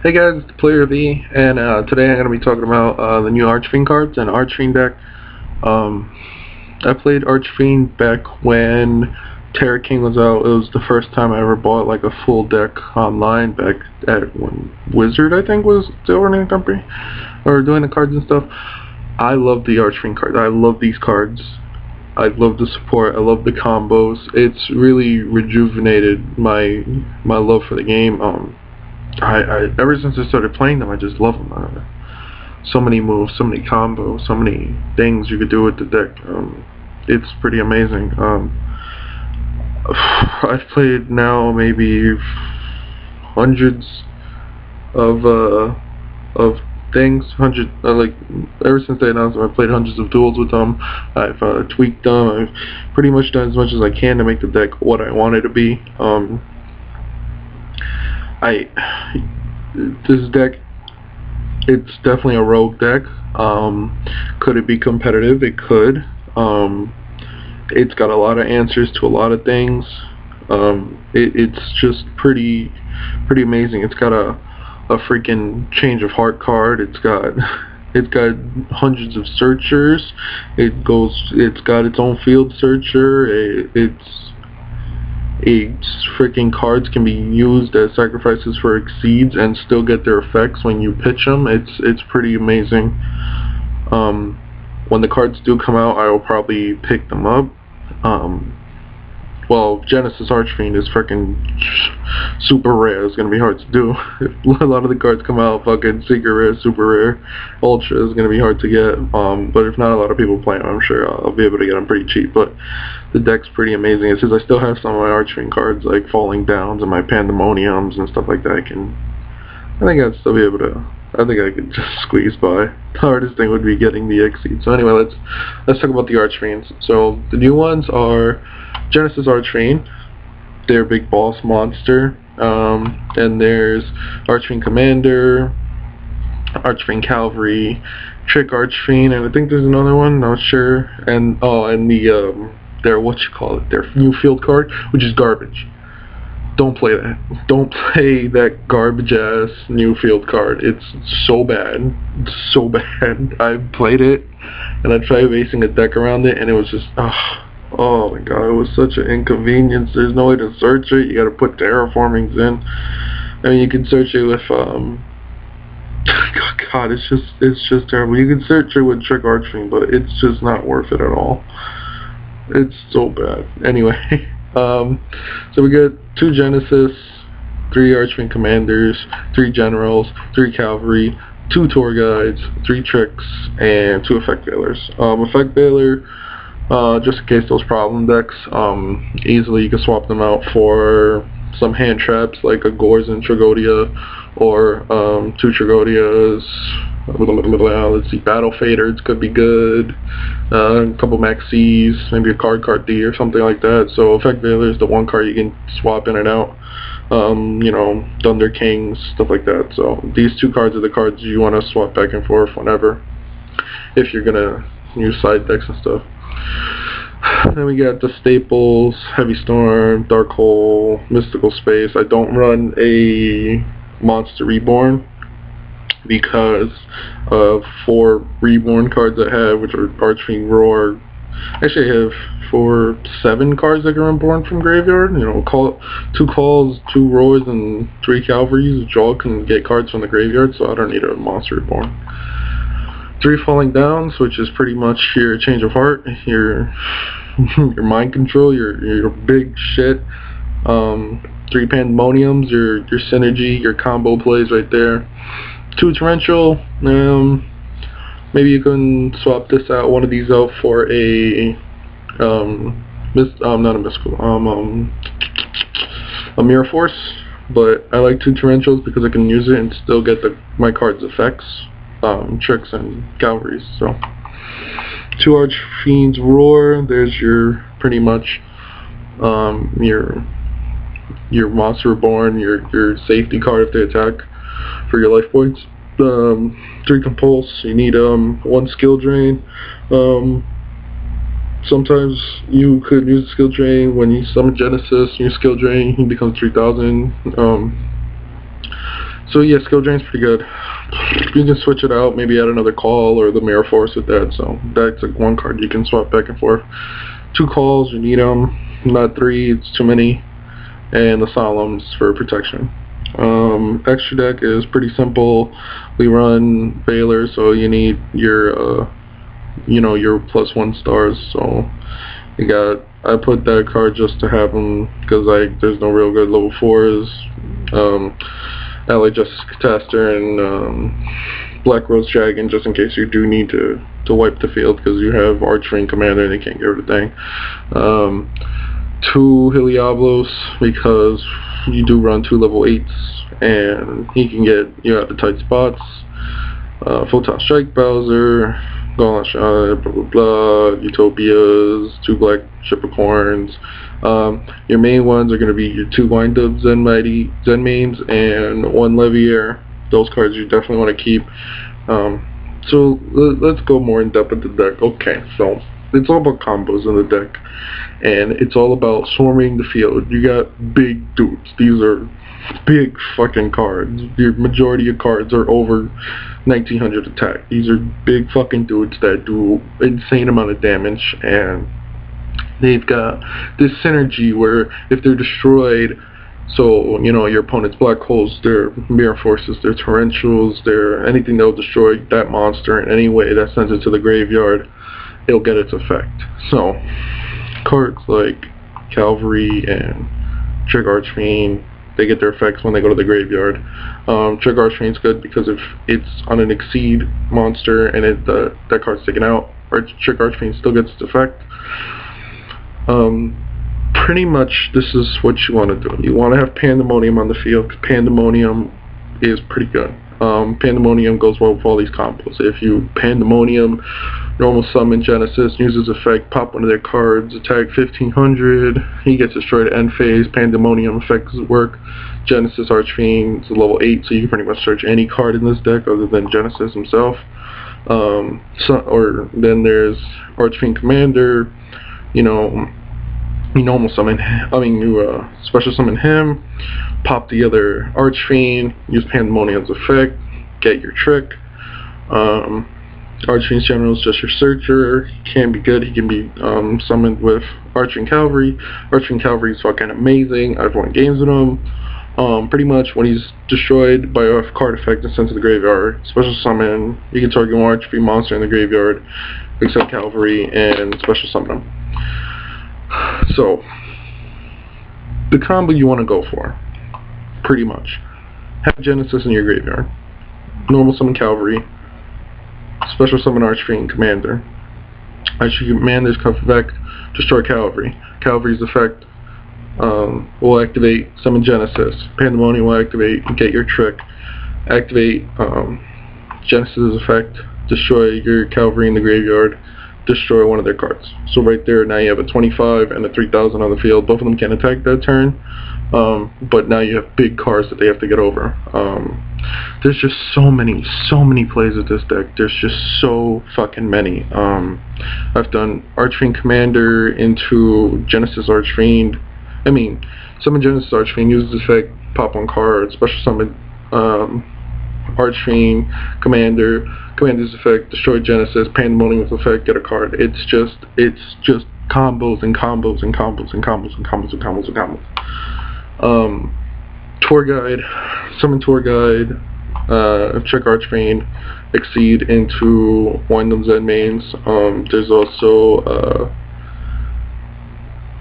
Hey guys, it's Player V, and today I'm going to be talking about the new Archfiend cards and Archfiend deck. I played Archfiend back when Terra King was out. It was the first time I ever bought like a full deck online back at when Wizard, I think, was the owning company, or doing the cards and stuff. I love the Archfiend cards. I love these cards. I love the support. I love the combos. It's really rejuvenated my love for the game. I ever since I started playing them, I just love them. So many moves, so many combos, so many things you could do with the deck. It's pretty amazing. I've played now maybe hundreds of things. Like ever since they announced them, I've played hundreds of duels with them. I've tweaked them. I've pretty much done as much as I can to make the deck what I want it to be. This deck, it's definitely a rogue deck. Could it be competitive? It could. It's got a lot of answers to a lot of things. It's just pretty amazing. It's got a freaking change of heart card. It's got hundreds of searchers. It's got its own field searcher. Its freaking cards can be used as sacrifices for exceeds and still get their effects when you pitch them. It's pretty amazing. When the cards do come out, I will probably pick them up. Well, Genesis Archfiend is freaking super rare. It's gonna be hard to do. If a lot of the cards come out fucking secret rare, super rare, ultra is gonna be hard to get. But if not a lot of people play them, I'm sure I'll be able to get them pretty cheap. But the deck's pretty amazing. It says I still have some of my Archfiend cards like Falling Downs and my Pandemoniums and stuff like that. I think I'd still be able to. I think I could just squeeze by. The hardest thing would be getting the Exceed. So anyway, let's talk about the Archfiends. So the new ones are Genesis Archfiend, their big boss monster. And there's Archfiend Commander, Archfiend Cavalry, Trick Archfiend, and I think there's another one, not sure. And their new field card, which is garbage. Don't play that. Don't play that garbage ass new field card. It's so bad. It's so bad. I played it and I tried basing a deck around it and it was just oh my god, it was such an inconvenience. There's no way to search it. You gotta put terraformings in. I mean, you can search it with God, it's just terrible. You can search it with Trick Archfiend, but it's just not worth it at all. It's so bad. Anyway, so we got 2 Genesis, 3 Archfiend Commanders, 3 Generals, 3 Cavalry, 2 Tour Guides, 3 Tricks, and 2 Effect Veilers. Effect Veiler, just in case those problem decks, easily you can swap them out for some hand traps like a Gorzen Tragodia or 2 Tragodias. Let's see, Battle Faders could be good. A couple Maxis, maybe a card D or something like that. So Effect Veiler is the one card you can swap in and out. You know, Thunder Kings, stuff like that. So these 2 cards are the cards you want to swap back and forth whenever, if you're gonna use side decks and stuff. Then we got the staples: Heavy Storm, Dark Hole, Mystical Space. I don't run a Monster Reborn because of 4 Reborn cards I have, which are Archfiend Roar. Actually, I have 7 cards that can reborn from graveyard. You know, 2 Calls, 2 Roars, and 3 Cavalries, which all can get cards from the graveyard, so I don't need a Monster Reborn. 3 Falling Downs, which is pretty much your change of heart, your mind control, your big shit. 3 Pandemoniums, your synergy, your combo plays right there. 2 Torrential. Maybe you can swap this out, one of these out for a not a mystical, a Mirror Force. But I like 2 Torrentials because I can use it and still get my card's effects, Tricks and Cavalries. So 2 Archfiends Roar. There's your pretty much your Monster Reborn, your safety card if they attack for your life points. 3 Compulse. You need 1 Skill Drain. Sometimes you could use Skill Drain when you summon Genesis. You skill drain, he becomes 3000. So yeah, skill drain's pretty good. You can switch it out, maybe add another call or the mirror force with that. So that's like one card you can swap back and forth. 2 calls, you need them. Not 3, it's too many. And the solemns for protection. Extra deck is pretty simple. We run Valor, so you need your your +1 stars. So you got. I put that card just to have them because there's no real good level 4s. Ally Justice Catastor and Black Rose Dragon, just in case you do need to wipe the field because you have Archfiend Commander and they can't get rid of the thing. 2 Helioblos because you do run 2 level 8s and he can get you at the tight spots. Photon Strike Bowser, Gauntlet Shot, blah blah blah, Utopias, 2 Black Shippercorns. Your main ones are going to be your 2 Wind-Up Zen Mains and 1 Leviair. Those cards you definitely want to keep. So let's go more in depth into the deck. Okay, so it's all about combos in the deck, and it's all about swarming the field. You got big dudes. These are big fucking cards. The majority of cards are over 1900 attack. These are big fucking dudes that do insane amount of damage, and they've got this synergy where if they're destroyed, so your opponent's black holes, their mirror forces, their torrentials, their anything that'll destroy that monster in any way that sends it to the graveyard, it'll get its effect. So cards like Cavalry and Trick Archfiend, they get their effects when they go to the graveyard. Trick Archfiend's good because if it's on an Exceed monster and that card's taken out, Trick Archfiend still gets its effect. Pretty much this is what you want to do. You want to have Pandemonium on the field because Pandemonium is pretty good. Pandemonium goes well with all these combos. If you Pandemonium, normal summon Genesis, uses effect, pop one of their cards, attack 1500, he gets destroyed at end phase, Pandemonium effect doesn't work. Genesis Archfiend is a level 8, so you can pretty much search any card in this deck other than Genesis himself. Then there's Archfiend Commander, you normal summon, you special summon him, pop the other Archfiend, use Pandemonium's effect, get your trick. Archfiend's General is just your searcher. He can be good. He can be summoned with Archfiend Cavalry. Archfiend Cavalry is fucking amazing. I've won games with him. Pretty much when he's destroyed by a card effect and sent to the graveyard, special summon, you can target one Archfiend monster in the graveyard, except Cavalry, and special summon him. So, the combo you want to go for, pretty much, have Genesis in your graveyard, normal summon Cavalry, special summon Archfiend Commander. Archfiend Commander's effect, destroy Cavalry. Cavalry's effect will activate summon Genesis. Pandemonium will activate, get your trick. Activate Genesis' effect, destroy your Cavalry in the graveyard, destroy one of their cards. So right there, now you have a 25 and a 3000 on the field. Both of them can attack that turn, but now you have big cards that they have to get over. There's just so many plays with this deck. There's just so fucking many. I've done Archfiend Commander into Genesis Archfiend. Summon Genesis Archfiend, uses this effect, pop one card, special summon Archfiend Commander, Commander's effect, destroy Genesis, Pandemonium's effect, get a card. It's just combos and combos and combos and combos and combos and combos and combos. Tour Guide, summon Tour Guide, Trick Archfiend, Exceed into Wind-Up Zen Mains. There's also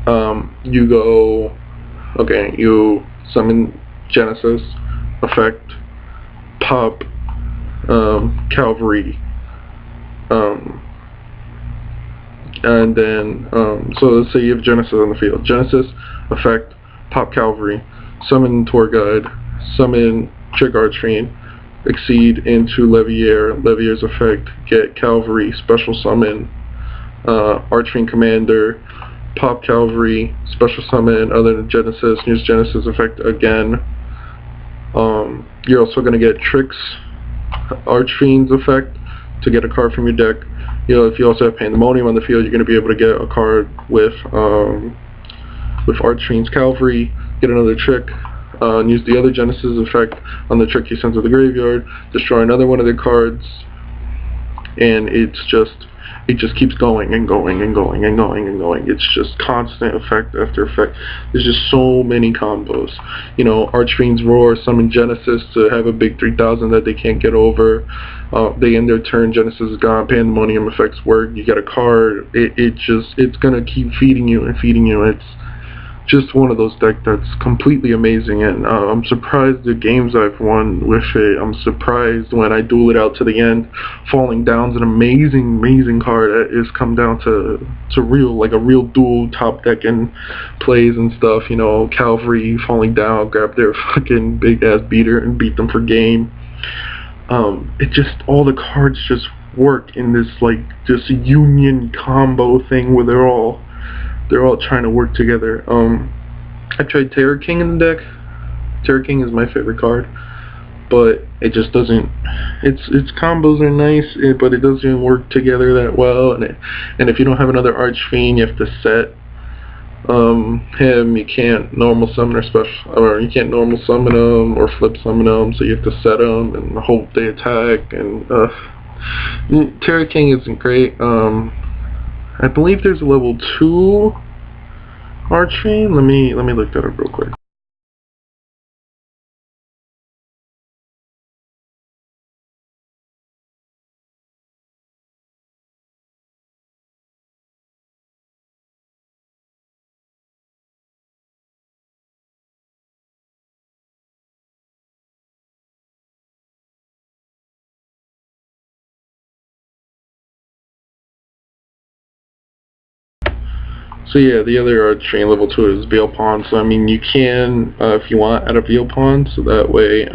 Yugioh. Okay, you summon Genesis, effect, pop Cavalry, and then so let's say you have Genesis on the field. Genesis, effect, pop Cavalry, summon Tour Guide, summon Trick Archfiend, Exceed into Leviair. Leviair's effect, get Cavalry, special summon Archfiend Commander, pop Cavalry, special summon other than Genesis, use Genesis effect again. You're also going to get Trick's Archfiend's effect to get a card from your deck. If you also have Pandemonium on the field, you're going to be able to get a card with Archfiend's Cavalry, get another Trick, and use the other Genesis effect on the trick you sent to the graveyard, destroy another one of their cards, and it just keeps going and going and going and going and going. It's just constant effect after effect. There's just so many combos. You know, Archfiend's Roar, summon Genesis to have a big 3000 that they can't get over. They end their turn, Genesis is gone, Pandemonium effects work, you get a card. It's gonna keep feeding you and feeding you. It's just one of those decks that's completely amazing, and I'm surprised the games I've won with it. I'm surprised when I duel it out to the end. Falling Down's an amazing card. It's come down to real, like a real dual top deck and plays and stuff. You know, Calvary, Falling Down, grab their fucking big ass beater and beat them for game. It just, all the cards just work in this like just union combo thing where they're all trying to work together. I tried Terror King in the deck. Terror King is my favorite card, but it just doesn't. Its combos are nice, but it doesn't work together that well. And if you don't have another Archfiend, you have to set him. You can't normal summon or you can't normal summon him or flip summon him. So you have to set him and hope they attack. And Terror King isn't great. I believe there's a level 2 Archfiend. Let me look that up real quick. So yeah, the other Archfiend level 2 is Veil Pawn. So I mean, you can, if you want, add a Veil Pawn, so that way,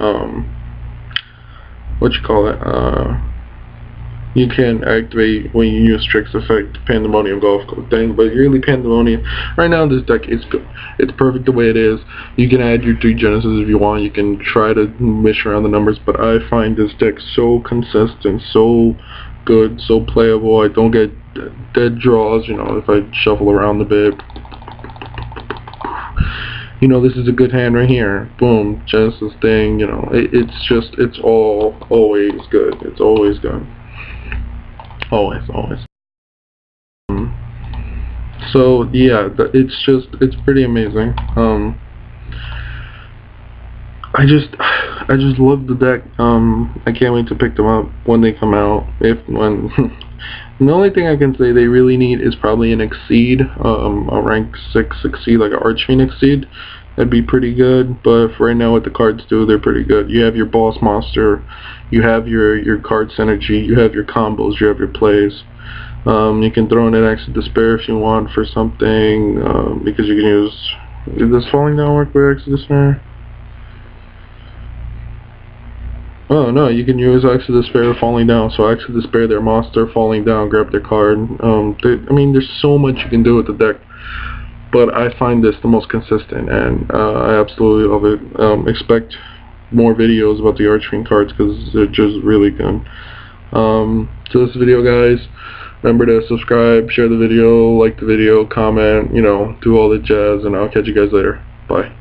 you can activate when you use Tricks effect, Pandemonium Golf thing. But really, Pandemonium, right now this deck is good. It's perfect the way it is. You can add your 3 Genesis if you want. You can try to mish around the numbers, but I find this deck so consistent, so good, so playable. I don't get dead draws, you know, if I shuffle around a bit. You know, this is a good hand right here. Boom, Genesis thing, you know, it's always good. It's always good. Always. So yeah, it's pretty amazing. I just love the deck. I can't wait to pick them up when they come out. When the only thing I can say they really need is probably an Exceed, a rank 6 Exceed, like an Archfiend Exceed. That'd be pretty good. But for right now, what the cards do, they're pretty good. You have your boss monster, you have your card synergy, you have your combos, you have your plays. You can throw in an Axe of Despair if you want for something, because you can use. Does Falling Down work with Axe of Despair? Oh no, you can use Axe of Despair, Falling Down. So Axe of Despair, their monster, Falling Down, grab their card. I mean, there's so much you can do with the deck, but I find this the most consistent, and I absolutely love it. Expect more videos about the Archfiend cards because they're just really good. So this video, guys, remember to subscribe, share the video, like the video, comment, you know, do all the jazz, and I'll catch you guys later. Bye.